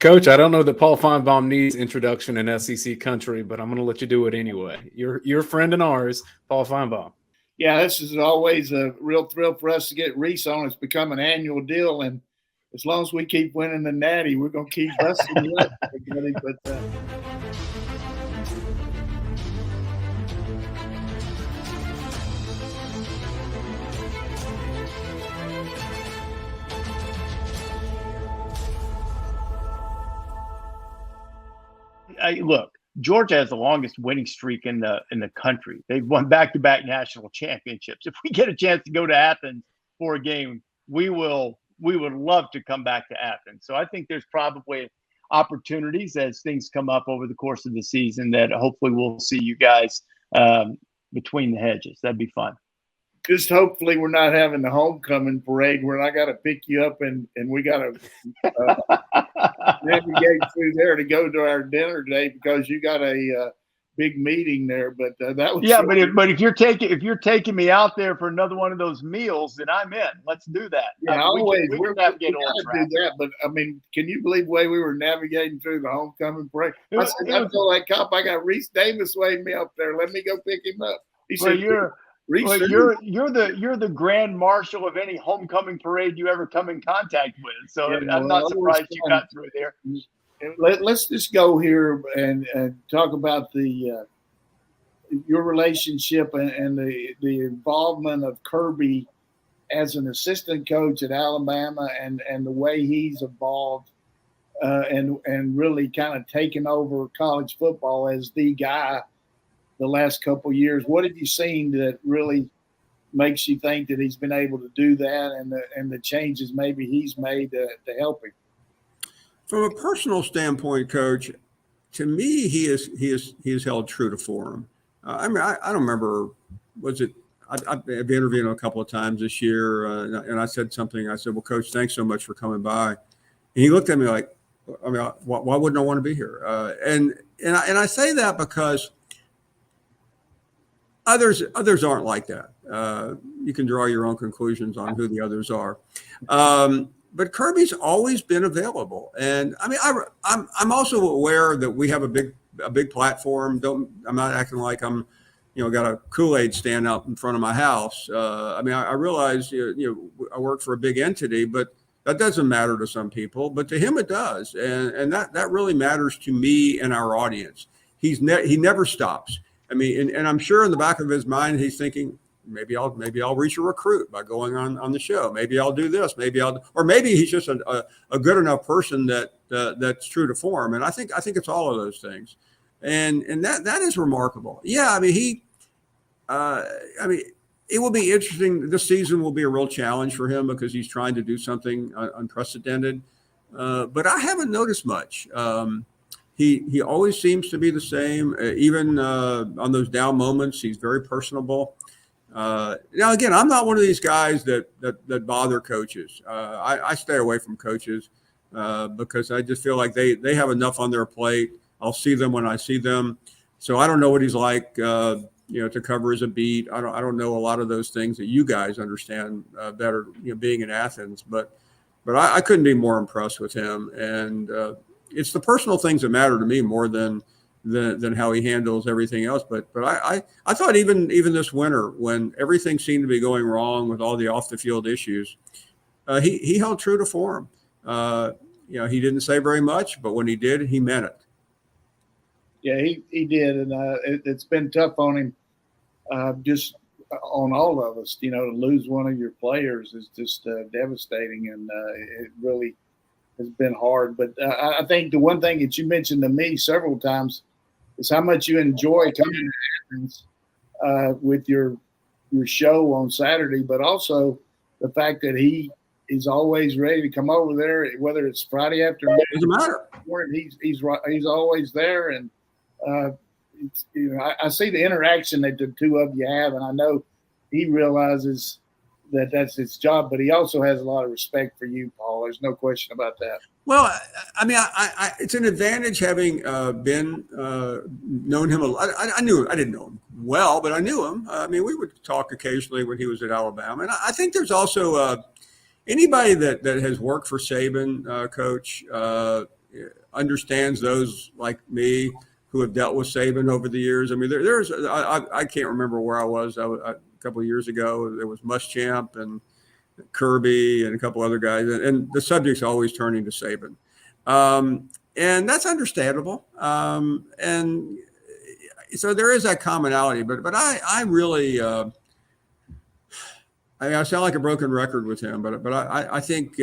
Coach, I don't know that Paul Finebaum needs introduction in SEC country, but I'm going to let you do it anyway. Your friend and ours, Paul Finebaum. Yeah, this is always a real thrill for us to get Rece on. It's become an annual deal, and as long as we keep winning the Natty, we're going to keep busting you up. But look, Georgia has the longest winning streak in the country. They've won back-to-back national championships. If we get a chance to go to Athens for a game, we would love to come back to Athens. So I think there's probably opportunities as things come up over the course of the season that hopefully we'll see you guys between the hedges. That'd be fun. Just hopefully we're not having the homecoming parade where I got to pick you up and we got to navigate through there to go to our dinner today because you got a big meeting there. But that was but if you're taking me out there for another one of those meals, then I'm in. Let's do that. Yeah, we can navigate do that. But I mean, can you believe the way we were navigating through the homecoming parade? I told that cop I got Rece Davis waiting me up there. Let me go pick him up. He said, you're the grand marshal of any homecoming parade you ever come in contact with. So yeah, I'm not surprised you got through there. Let's just go here and talk about your relationship and the involvement of Kirby as an assistant coach at Alabama and the way he's evolved and really kind of taken over college football as the guy the last couple of years. What have you seen that really makes you think that he's been able to do that and the changes maybe he's made to help him? From a personal standpoint, Coach, to me, he is held true to form. I mean, I don't remember, I've interviewed him a couple of times this year, and I said something. I said, well, Coach, thanks so much for coming by. And he looked at me like, I mean, why wouldn't I want to be here? And I say that because others aren't like that. You can draw your own conclusions on who the others are. But Kirby's always been available, and I mean, I'm also aware that we have a big platform. I'm not acting like I'm, got a Kool-Aid stand out in front of my house. I mean, I realize I work for a big entity, but that doesn't matter to some people, but to him it does, and that really matters to me and our audience. He never stops. I mean, and I'm sure in the back of his mind he's thinking, maybe I'll reach a recruit by going on the show. Maybe I'll do this. Or maybe he's just a good enough person that's true to form. And I think it's all of those things, and that is remarkable. Yeah, I mean it will be interesting. This season will be a real challenge for him because he's trying to do something unprecedented. But I haven't noticed much. He always seems to be the same. Even on those down moments, he's very personable. Now, again, I'm not one of these guys that bother coaches. I stay away from coaches because I just feel like they have enough on their plate. I'll see them when I see them. So I don't know what he's like, to cover as a beat. I don't know a lot of those things that you guys understand better, being in Athens. But I couldn't be more impressed with him. And it's the personal things that matter to me more than how he handles everything else. But I thought even this winter, when everything seemed to be going wrong with all the off the field issues, he held true to form. He didn't say very much, but when he did, he meant it. Yeah, he did, and it's been tough on him, just on all of us. To lose one of your players is just devastating, and it really has been hard. But I think the one thing that you mentioned to me several times is how much you enjoy coming to Athens with your show on Saturday, but also the fact that he is always ready to come over there, whether it's Friday afternoon. Doesn't matter. He's always there, and I see the interaction that the two of you have, and I know he realizes that that's his job, but he also has a lot of respect for you, Paul. There's no question about that. Well, I mean, I it's an advantage having been known him a lot. I didn't know him well, but I knew him. I mean, we would talk occasionally when he was at Alabama, and I think there's also anybody that has worked for Saban, Coach, understands those like me who have dealt with Saban over the years. I mean, I can't remember where I was. A couple of years ago, there was Muschamp and Kirby and a couple other guys, and the subject's always turning to Saban. And that's understandable. And so there is that commonality, but I really, I mean, I sound like a broken record with him, but I think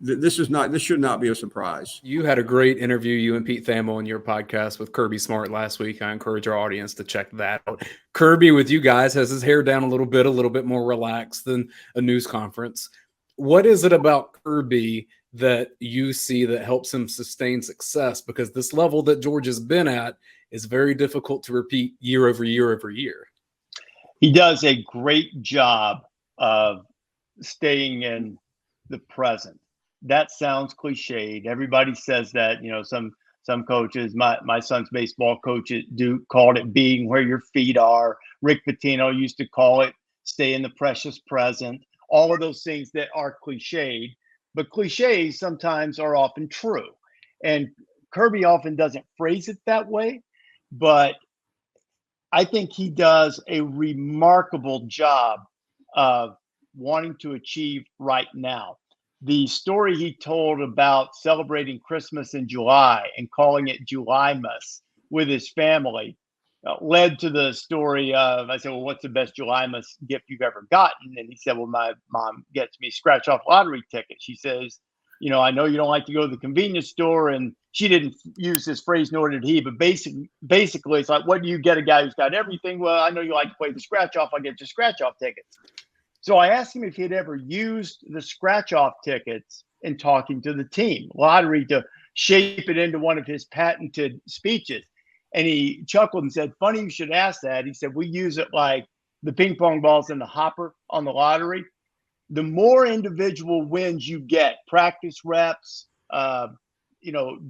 this should not be a surprise. You had a great interview, you and Pete Thamel, on your podcast with Kirby Smart last week. I encourage our audience to check that out. Kirby, with you guys, has his hair down a little bit more relaxed than a news conference. What is it about Kirby that you see that helps him sustain success? Because this level that George has been at is very difficult to repeat year over year over year. He does a great job of staying in the present. That sounds cliched. Everybody says that, some coaches, my son's baseball coach at Duke called it being where your feet are. Rick Pitino used to call it stay in the precious present. All of those things that are cliched, but cliches sometimes are often true. And Kirby often doesn't phrase it that way, but I think he does a remarkable job of wanting to achieve right now. The story he told about celebrating Christmas in July and calling it Julymas with his family led to the story of, I said, well, what's the best Julymas gift you've ever gotten? And he said, well, my mom gets me scratch off lottery tickets. She says, I know you don't like to go to the convenience store, and she didn't use this phrase, nor did he, but basically it's like, what do you get a guy who's got everything? Well, I know you like to play the scratch off. I'll get you scratch off tickets. So I asked him if he had ever used the scratch off tickets in talking to the team lottery to shape it into one of his patented speeches. And he chuckled and said, funny you should ask that. He said, we use it like the ping pong balls in the hopper on the lottery. The more individual wins you get, practice reps,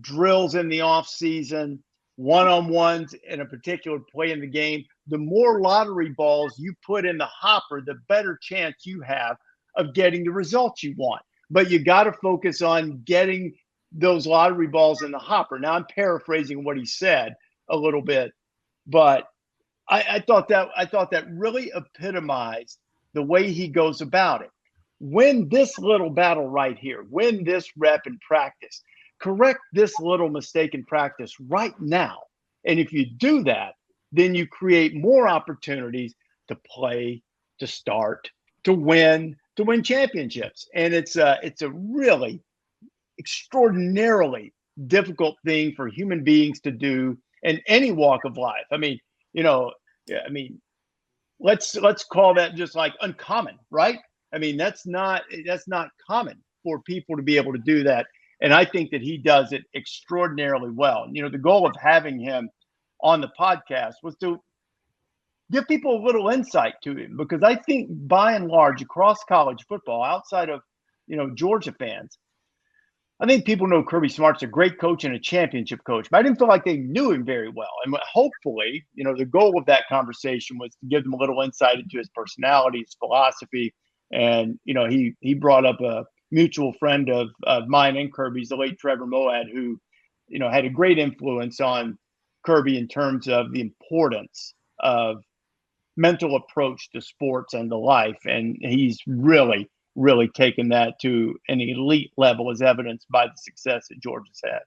drills in the off season, one-on-ones in a particular play in the game, the more lottery balls you put in the hopper, the better chance you have of getting the results you want. But you got to focus on getting those lottery balls in the hopper. Now, I'm paraphrasing what he said a little bit, but I thought that really epitomized the way he goes about it. Win this little battle right here. Win this rep in practice. Correct this little mistake in practice right now. And if you do that, then you create more opportunities to play, to start, to win championships. And it's a really extraordinarily difficult thing for human beings to do in any walk of life. Let's call that just like uncommon, right? That's not common for people to be able to do that. And I think that he does it extraordinarily well. The goal of having him on the podcast was to give people a little insight to him, because I think by and large across college football, outside of, Georgia fans, I think people know Kirby Smart's a great coach and a championship coach, but I didn't feel like they knew him very well. And hopefully, the goal of that conversation was to give them a little insight into his personality, his philosophy. And, he brought up a mutual friend of mine and Kirby's, the late Trevor Moad, who, had a great influence on Kirby in terms of the importance of mental approach to sports and to life. And he's really, really taken that to an elite level, as evidenced by the success that Georgia's had.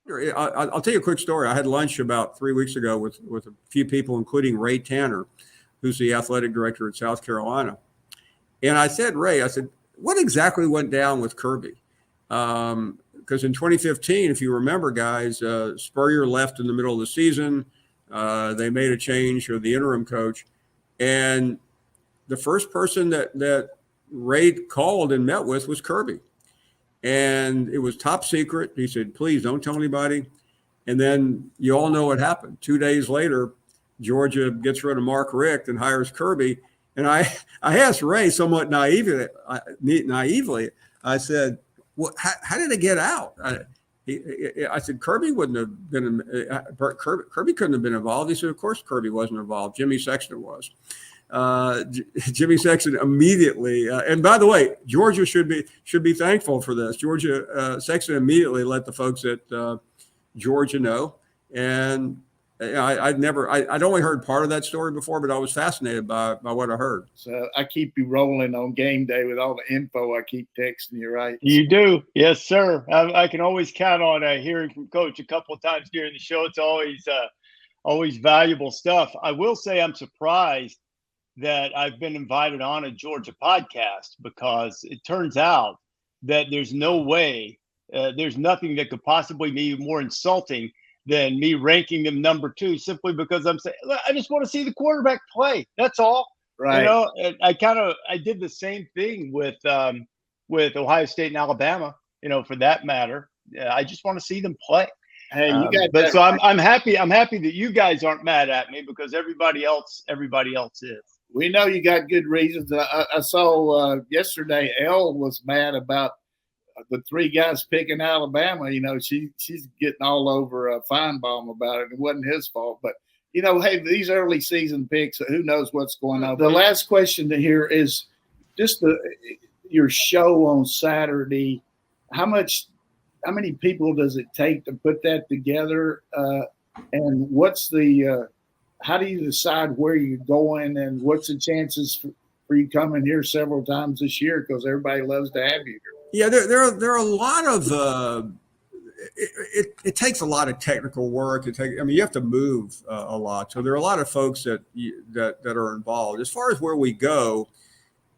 Sure. I'll tell you a quick story. I had lunch about 3 weeks ago with a few people, including Ray Tanner, who's the athletic director at South Carolina. And I said, Ray, what exactly went down with Kirby? Because in 2015, if you remember, guys, Spurrier left in the middle of the season. They made a change for the interim coach. And the first person that Ray called and met with was Kirby. And it was top secret. He said, please don't tell anybody. And then you all know what happened. 2 days later, Georgia gets rid of Mark Richt and hires Kirby. And I asked Ray somewhat naively, I said, well, how did it get out? I said, Kirby wouldn't have been, Kirby couldn't have been involved. He said, of course Kirby wasn't involved. Jimmy Sexton was. Jimmy Sexton immediately, and by the way, Georgia should be thankful for this. Georgia Sexton immediately let the folks at Georgia know, and I'd only heard part of that story before, but I was fascinated by what I heard. So I keep you rolling on game day with all the info I keep texting you, right? You do, yes, sir. I can always count on hearing from Coach a couple of times during the show. It's always valuable stuff. I will say I'm surprised that I've been invited on a Georgia podcast, because it turns out that there's no way, there's nothing that could possibly be more insulting than me ranking them number 2, simply because I'm saying, look, I just want to see the quarterback play. That's all. Right. You know, I did the same thing with Ohio State and Alabama, you know, for that matter. I just want to see them play. Hey, you got but that so right. I'm happy that you guys aren't mad at me, because everybody else is. We know you got good reasons. I saw yesterday Elle was mad about the 3 guys picking Alabama. You know, she's getting all over Finebaum about it. It wasn't his fault, but you know, hey, these early season picks, who knows what's going on. The last question to hear is just your show on Saturday. How many people does it take to put that together? And what's how do you decide where you're going, and what's the chances for you coming here several times this year? Because everybody loves to have you here. Yeah, there are a lot of it takes a lot of technical work. You have to move a lot, so there are a lot of folks that are involved. As far as where we go,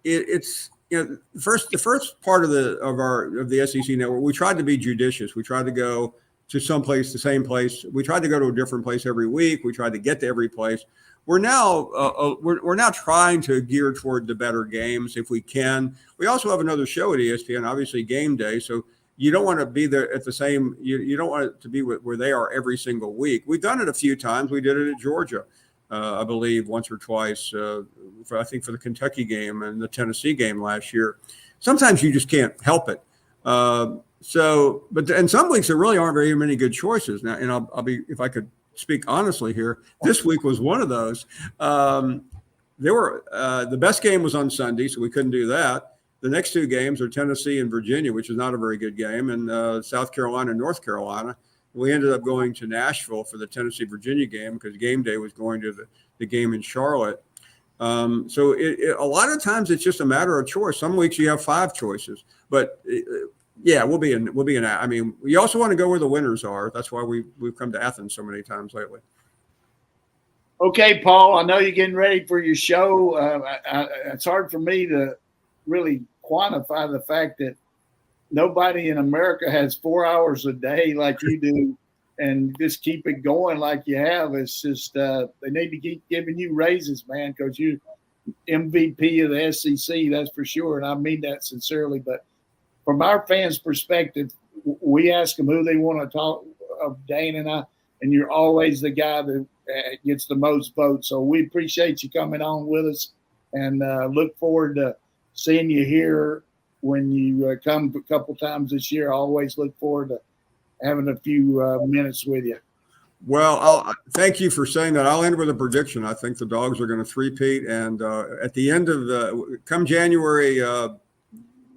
it's the first part of the SEC network. We tried to be judicious. We tried to go to the same place. We tried to go to a different place every week. We tried to get to every place. We're now trying to gear toward the better games if we can. We also have another show at ESPN, obviously GameDay. So you don't want to be there at the same. You don't want it to be where they are every single week. We've done it a few times. We did it at Georgia, I believe, once or twice. I think for the Kentucky game and the Tennessee game last year. Sometimes you just can't help it. But in some weeks there really aren't very many good choices. Now, and I'll be, if I could speak honestly here, this week was one of those. There were the best game was on Sunday, so we couldn't do that. The next 2 games are Tennessee and Virginia, which is not a very good game, and South Carolina and North Carolina. We ended up going to Nashville for the Tennessee-Virginia game because GameDay was going to the game in Charlotte. So a lot of times it's just a matter of choice. Some weeks you have 5 choices, but yeah, we'll be in. I mean, we also want to go where the winners are. That's why we've come to Athens so many times lately. Okay, Paul, I know you're getting ready for your show. It's hard for me to really quantify the fact that nobody in America has 4 hours a day like you do, and just keep it going like you have. It's just they need to keep giving you raises, man, because you MVP of the SEC, that's for sure, and I mean that sincerely. But from our fans' perspective, we ask them who they want to talk of, Dayne and I, and you're always the guy that gets the most votes. So we appreciate you coming on with us, and look forward to seeing you here when you come a couple times this year. I always look forward to having a few minutes with you. Well, thank you for saying that. I'll end with a prediction. I think the Dogs are going to three-peat, and at the end of come January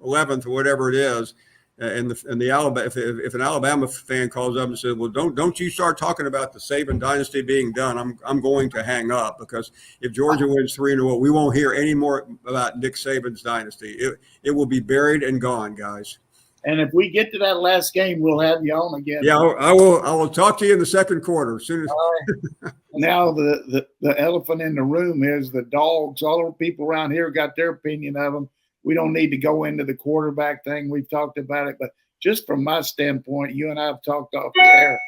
11th or whatever it is, and the Alabama, if an Alabama fan calls up and says, "Well, don't you start talking about the Saban dynasty being done," I'm going to hang up, because if Georgia wins 3 in a row, we won't hear any more about Nick Saban's dynasty. It will be buried and gone, guys. And if we get to that last game, we'll have you on again. Yeah, I will talk to you in the second quarter as soon as. Now the elephant in the room is the Dogs. All the people around here got their opinion of them. We don't need to go into the quarterback thing. We've talked about it, but just from my standpoint, you and I have talked off the air,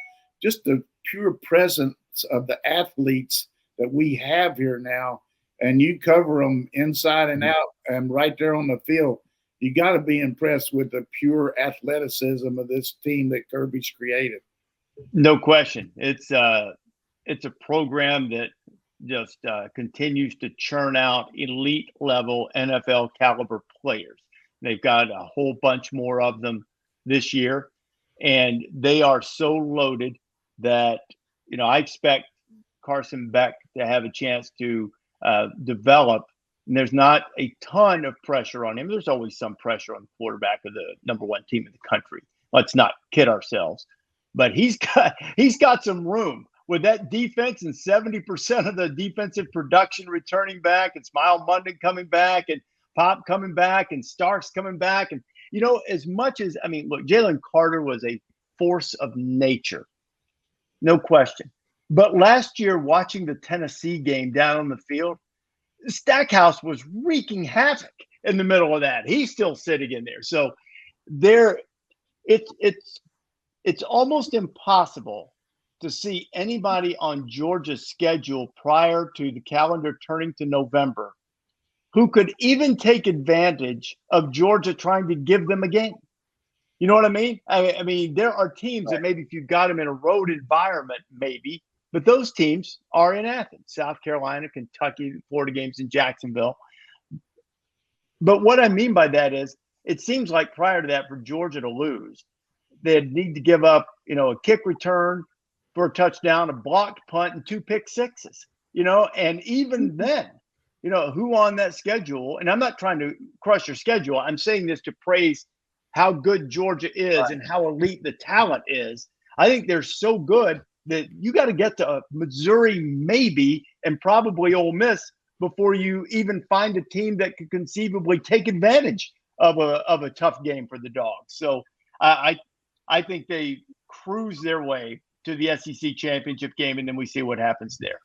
just the pure presence of the athletes that we have here now, and you cover them inside and out and right there on the field. You got to be impressed with the pure athleticism of this team that Kirby's created. No question. It's a program that just continues to churn out elite level NFL caliber players. They've got a whole bunch more of them this year, and they are so loaded that, I expect Carson Beck to have a chance to develop. And there's not a ton of pressure on him. There's always some pressure on the quarterback of the number one team in the country. Let's not kid ourselves. But he's got some room with that defense and 70% of the defensive production returning back, and Smile Munden coming back, and Pop coming back, and Starks coming back. And, as much as, look, Jalen Carter was a force of nature, no question. But last year, watching the Tennessee game down on the field, Stackhouse was wreaking havoc in the middle of that. He's still sitting in there. So it's almost impossible to see anybody on Georgia's schedule prior to the calendar turning to November who could even take advantage of Georgia trying to give them a game. You know what I mean? I mean, there are teams that maybe if you got them in a road environment, maybe, but those teams are in Athens, South Carolina, Kentucky, Florida games in Jacksonville. But what I mean by that is it seems like prior to that, for Georgia to lose, they'd need to give up, a kick return for a touchdown, a blocked punt, and 2 pick sixes, and even then, who on that schedule, and I'm not trying to crush your schedule. I'm saying this to praise how good Georgia is and how elite the talent is. I think they're so good that you got to get to Missouri maybe and probably Ole Miss before you even find a team that could conceivably take advantage of a tough game for the Dogs. So I think they cruise their way to the SEC championship game, and then we see what happens there.